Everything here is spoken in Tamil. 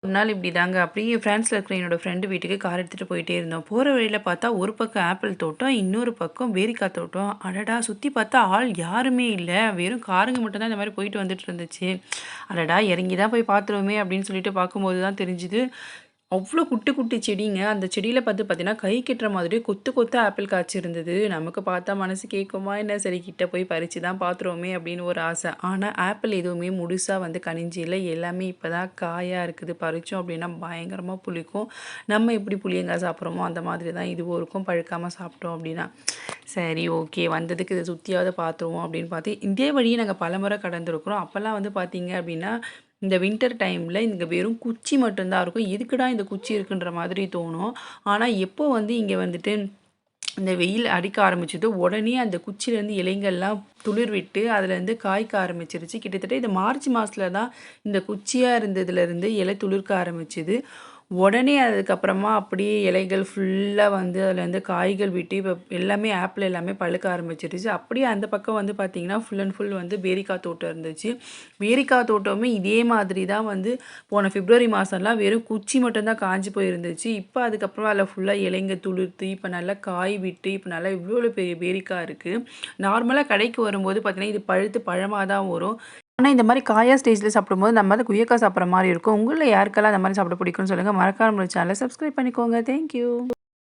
ஒரு நாள் இப்படிதாங்க அப்படியே ஃப்ரான்ஸ்ல இருக்கிற என்னோட ஃப்ரெண்டு வீட்டுக்கு கார் எடுத்துட்டு போயிட்டே இருந்தோம். போற வழியில பார்த்தா ஒரு பக்கம் ஆப்பிள் தோட்டம், இன்னொரு பக்கம் பேரிக்காய் தோட்டம். அடடா! சுத்தி பார்த்தா ஆள் யாருமே இல்ல. வெறும் காருங்க மட்டும் தான் இந்த மாரி போயிட்டு வந்துட்டு இருந்துச்சு. அடடா! இறங்கி தான் போய் பார்த்துருவோமே அப்படின்னு சொல்லிட்டு பார்க்கும்போது தான் தெரிஞ்சுது. அவ்ளோ குட்டி குட்டி செடிங்க. அந்த செடியில பார்த்தீங்கன்னா, கை கெட்டுற மாதிரியே கொத்து கொத்தா ஆப்பிள் காய்ச்சிருந்தது. நமக்கு பார்த்தா மனசு கேட்குமா என்ன? சரி கிட்ட போய் பறிச்சு தான் பார்த்துருவோமே அப்படின்னு ஒரு ஆசை. ஆனா ஆப்பிள் எதுவுமே முழுசா வந்து கனிஞ்சு இல்ல. எல்லாமே இப்ப தான் காயா இருக்குது. பறிச்சோம் அப்படின்னா பயங்கரமா புளிக்கும். நம்ம எப்படி புளியங்காய் சாப்பிட்றோமோ அந்த மாதிரி தான் இதுவும் இருக்கும். பழுக்காம சாப்பிட்டோம் அப்படின்னா. சரி ஓகே வந்ததுக்கு இத சுத்தியாவது பார்த்துருவோம் அப்படின்னு பார்த்து, இதே வழிய நாங்க பலமுறை கடந்திருக்கிறோம். அப்பலாம் வந்து பார்த்தீங்க அப்படின்னா, இந்த வின்டர் டைம்ல இங்க வெறும் குச்சி மட்டும் தான் இருக்கும். எதுக்குடா இந்த குச்சி இருக்குன்ற மாதிரி தோணும். ஆனா, எப்போ வந்து இங்க வந்துட்டு இந்த வெயில் அடிக்க ஆரம்பிச்சதோ, உடனே அந்த குச்சிலேருந்து இலைங்கள்லாம் துளிர் விட்டு, அதுலேருந்து காய்க்க ஆரம்பிச்சுருச்சு. கிட்டத்தட்ட இது மார்ச் மாசத்துல தான் இந்த குச்சியா இருந்ததுலேருந்து இலை துளிர்க்க ஆரம்பிச்சது. உடனே அதுக்கப்புறமா அப்படியே இலைகள் ஃபுல்லா வந்து அதுலேருந்து காய்கள் விட்டு, இப்ப எல்லாமே ஆப்பிள் எல்லாமே பழுக்க ஆரம்பிச்சுருச்சு. அப்படியே அந்த பக்கம் வந்து பார்த்தீங்கன்னா, ஃபுல் அண்ட் ஃபுல் வந்து பேரிக்காய் தோட்டம் இருந்துச்சு. பேரிக்காய் தோட்டமுமே இதே மாதிரி தான் வந்து போன பிப்ரவரி மாசம்லாம் வெறும் குச்சி மட்டும் தான் காஞ்சு போயிருந்துச்சு. இப்ப அதுக்கப்புறமா அதில ஃபுல்லா இலைங்க துளிர்த்து, இப்ப நல்லா காய் விட்டு, இப்ப நல்லா இவ்வளோ பெரிய பேரிக்காய் இருக்கு. நார்மலா கடைக்கு வரும்போது பார்த்தீங்கன்னா, இது பழுத்து பழமா தான் வரும். ஆனா, இந்த மாரி காயா ஸ்டேஜ்ல சாப்பிடும்போது, நம்ம வந்து குயக்கா சாப்பிடுற மாரி இருக்கும். உங்கள்ல யாருக்கெல்லாம் அந்த மாரி சாப்பிட பிடிக்கும்னு சொல்லுங்க. மறக்காம நம்ம சேனல சப்ஸ்கிரைப் பண்ணிக்கோங்க. Thank you.